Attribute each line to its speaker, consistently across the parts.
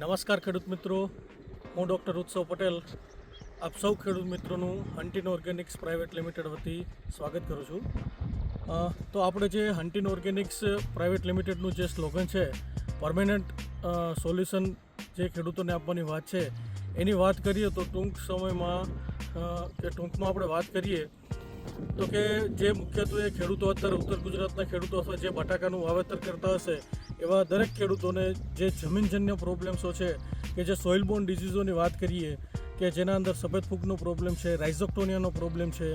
Speaker 1: નમસ્કાર ખેડૂત મિત્રો, હું ડૉક્ટર ઉત્સવ પટેલ આપ સૌ ખેડૂત મિત્રોનું હન્ટિન ઓર્ગેનિક્સ પ્રાઇવેટ લિમિટેડ વતી સ્વાગત કરું છું. તો આપણે જે હન્ટિન ઓર્ગેનિક્સ પ્રાઇવેટ લિમિટેડનું જે સ્લોગન છે, પરમેનન્ટ સોલ્યુશન જે ખેડૂતોને આપવાની વાત છે, એની વાત કરીએ તો ટૂંકમાં આપણે વાત કરીએ તો કે જે મુખ્યત્વે ખેડૂતો અત્યારે ઉત્તર ગુજરાતના ખેડૂતો અથવા જે બટાકાનું વાવેતર કરતા હશે એવા દરેક ખેડૂતોને જે જમીનજન્ય પ્રોબ્લેમ્સો છે કે જે સોઇલ બોર્ન ડિઝીઝોની વાત કરીએ કે જેના અંદર સફેદ ફૂગનો પ્રોબ્લેમ છે, રાઇઝોક્ટોનિયાનો પ્રોબ્લેમ છે,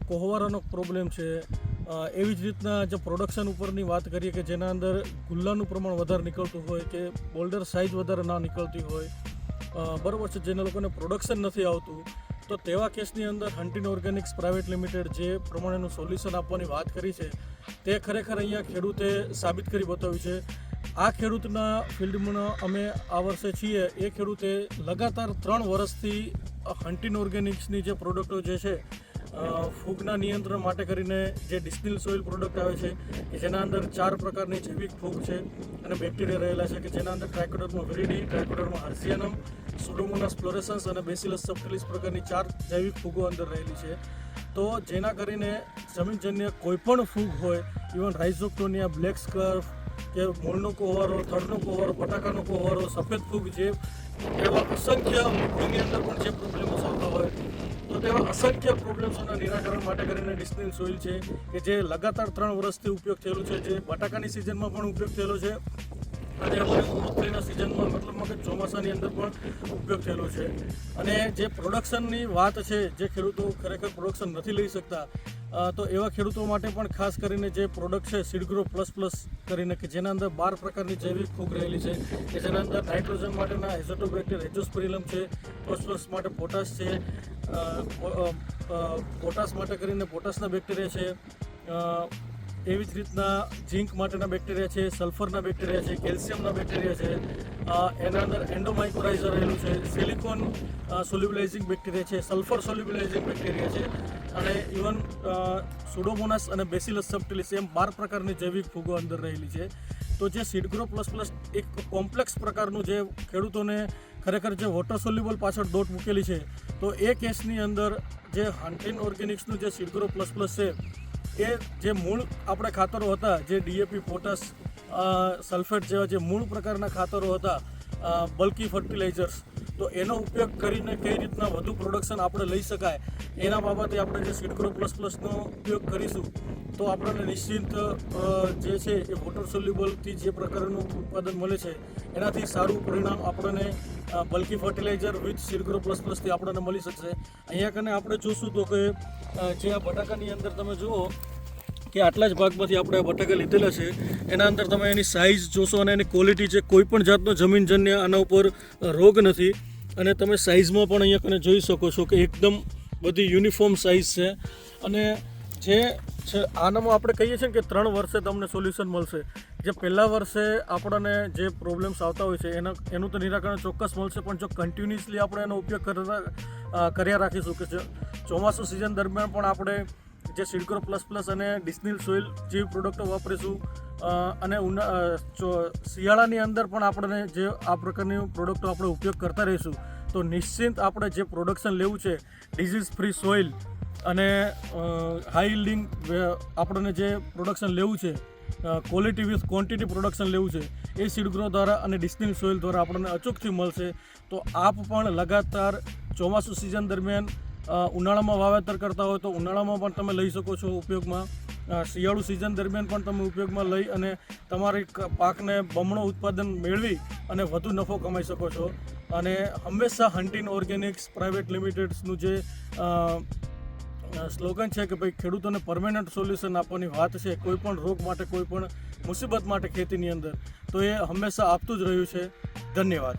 Speaker 1: કોહવારાનો પ્રોબ્લેમ છે, એવી જ રીતના જે પ્રોડક્શન ઉપરની વાત કરીએ કે જેના અંદર ગુલ્લાનું પ્રમાણ વધારે નીકળતું હોય કે બોલ્ડર સાઇઝ વધારે ના નીકળતી હોય, બરાબર છે, જેના લોકોને પ્રોડક્શન નથી આવતું, તો તેવા કેસની અંદર હન્ટિન ઓર્ગેનિક્સ પ્રાઇવેટ લિમિટેડ જે પ્રમાણેનું સોલ્યુશન આપવાની વાત કરી છે તે ખરેખર અહીંયા ખેડૂતે સાબિત કરી બતાવ્યું છે. આ ખેડૂતના ફિલ્ડમાં અમે આ વર્ષે છીએ, એ ખેડૂતે લગાતાર 3 વર્ષથી હન્ટિન ઓર્ગેનિક્સની જે પ્રોડક્ટો જે છે ફૂગના નિયંત્રણ માટે કરીને જે ડિસ્ટિલ સોઇલ પ્રોડક્ટ આવે છે કે જેના અંદર 4 પ્રકારની જૈવિક ફૂગ છે અને બેક્ટેરિયા રહેલા છે કે જેના અંદર ટ્રાઇકોડર્મા વિરિડી, ટ્રાઇકોડર્મા હર્સિયાનમ, સુડોમોનાસ ફ્લોરેસન્સ અને બેસિલસ સબટિલિસ પ્રકારની 4 જૈવિક ફૂગો અંદર રહેલી છે. તો જેના કરીને જમીનજન્ય કોઈપણ ફૂગ હોય, ઇવન રાઇઝોક્ટોનિયા, બ્લેક સ્કર્ફ કે મૂળનો કોહવારો, થડનો કોહવારો, બટાકાનો કોહવારો, સફેદ ફૂગ, જે એવા અસંખ્ય ફૂગની અંદર પણ જે પ્રોબ્લેમો આવતા હોય તો તેવા અસંખ્ય પ્રોબ્લેમ્સોના નિરાકરણ માટે કરીને ડિસ્ટિલ સોઇલ છે કે જે લગાતાર 3 વર્ષથી ઉપયોગ થયેલું છે, જે બટાકાની સિઝનમાં પણ ઉપયોગ થયેલો છે અને મગફળીના સિઝનમાં મતલબમાં કે ચોમાસાની અંદર પણ ઉપયોગ થયેલો છે. અને જે પ્રોડક્શનની વાત છે, જે ખેડૂતો ખરેખર પ્રોડક્શન નથી લઈ શકતા, તો એવા ખેડૂતો માટે પણ ખાસ કરીને જે પ્રોડક્ટ છે સીડગ્રો પ્લસ કરીને કે જેના અંદર 12 પ્રકારની જૈવિક ફૂગ રહેલી છે કે જેના અંદર નાઇટ્રોજન માટેના એઝોટોબેક્ટર, એઝોસ્પિરિલમ છે, ફોસ્ફરસ માટે પોટાશ છે, પોટાશ માટે કરીને પોટાશના બેક્ટેરિયા છે, એવી જ રીતના ઝીંક માટેના બેક્ટેરિયા છે, સલ્ફરના બેક્ટેરિયા છે, કેલ્શિયમના બેક્ટેરિયા છે, એના અંદર એન્ડોમાઇકોરાઇઝર રહેલું છે, સિલિકોન સોલ્યુબલાઇઝિંગ બેક્ટેરિયા છે, સલ્ફર સોલ્યુબલાઇઝિંગ બેક્ટેરિયા છે અને ઇવન સુડોમોનાસ અને બેસિલસ સબટિલિસ એમ 12 પ્રકારની જૈવિક ફૂગો અંદર રહેલી છે. તો જે સીડગ્રો પ્લસ એક કોમ્પ્લેક્સ પ્રકારનું જે ખેડૂતોને ખરેખર જે વોટર સોલ્યુબલ પાછળ દોટ મૂકેલી છે, તો એ કેસની અંદર જે હન્ટિન ઓર્ગેનિક્સનું જે સીડગ્રો પ્લસ છે એ જે મૂળ આપણે ખાતરો હતા, જે ડીએપી, પોટાશ, સલ્ફેટ જેવા જે મૂળ પ્રકારના ખાતરો હતા, બલ્કી ફર્ટિલાઇઝર્સ, તો એનો ઉપયોગ કરીને કઈ રીતના વધુ પ્રોડક્શન આપણે લઈ શકાય એના બાબતે આપણે જે સીડગ્રો પ્લસનો ઉપયોગ કરીશું તો આપણને નિશ્ચિત જે છે એ વોટર સોલ્યુબલથી જે પ્રકારનું ઉત્પાદન મળે છે એનાથી સારું પરિણામ આપણને બલ્કી ફર્ટિલાઇઝર વિથ સીડગ્રો પ્લસથી આપણને મળી શકશે. અહીંયા કને આપણે જોશું તો કે જે આ બટાકાની અંદર તમે જુઓ કે આટલા જ ભાગમાંથી આપણે બટાકા લીધેલા છે, એના અંદર તમે એની સાઇઝ જોશો અને એની ક્વોલિટી છે, કોઈ પણ જાતનો જમીનજન્ય આના ઉપર રોગ નથી અને તમે સાઇઝમાં પણ અહીંયા કને જોઈ શકો છો કે એકદમ બધી યુનિફોર્મ સાઇઝ છે. અને જે છે આનામાં આપણે કહીએ છીએ કે 3 વર્ષે તમને સોલ્યુશન મળશે. જે પહેલા વર્ષે આપણને જે પ્રોબ્લેમ્સ આવતા હોય છે એનું તો નિરાકરણ ચોક્કસ મળશે, પણ જો કન્ટિન્યુઅસલી આપણે એનો ઉપયોગ કર્યા રાખીશું કે ચોમાસું સિઝન દરમિયાન પણ આપણે જે સીડગ્રો પ્લસ અને ડિસ્ટિલ સોઇલ જેવી પ્રોડક્ટો વાપરીશું અને શિયાળાની અંદર પણ આપણે જે આ પ્રકારની પ્રોડક્ટો આપણે ઉપયોગ કરતા રહીશું તો નિશ્ચિત આપણે જે પ્રોડક્શન લેવું છે, ડિઝીઝ ફ્રી સોઇલ અને હાઈ યીલ્ડિંગ આપણને જે પ્રોડક્શન લેવું છે, ક્વોલિટી વિથ ક્વોન્ટિટી પ્રોડક્શન લેવું છે, એ સીડગ્રો દ્વારા અને ડિસ્ટિલ સોઇલ દ્વારા આપણને અચૂકથી મળશે. તો આપ પણ લગાતાર ચોમાસું સિઝન દરમિયાન ઉનાળામાં વાવેતર કરતા હોય તો ઉનાળામાં પણ તમે લઈ શકો છો ઉપયોગમાં, શિયાળુ સિઝન દરમિયાન પણ તમે ઉપયોગમાં લઈ અને તમારી પાકને બમણો ઉત્પાદન મેળવી અને વધુ નફો કમાઈ શકો છો. અને હંમેશા હન્ટિન ઓર્ગેનિક્સ પ્રાઇવેટ લિમિટેડનું જે સ્લોગન છે કે ભાઈ ખેડૂતોને પરમેનન્ટ સોલ્યુશન આપવાની વાત છે કોઈ પણ રોગ માટે, કોઈ પણ મુસીબત માટે ખેતીની અંદર, તો એ હંમેશા આપતું જ રહ્યું છે. ધન્યવાદ.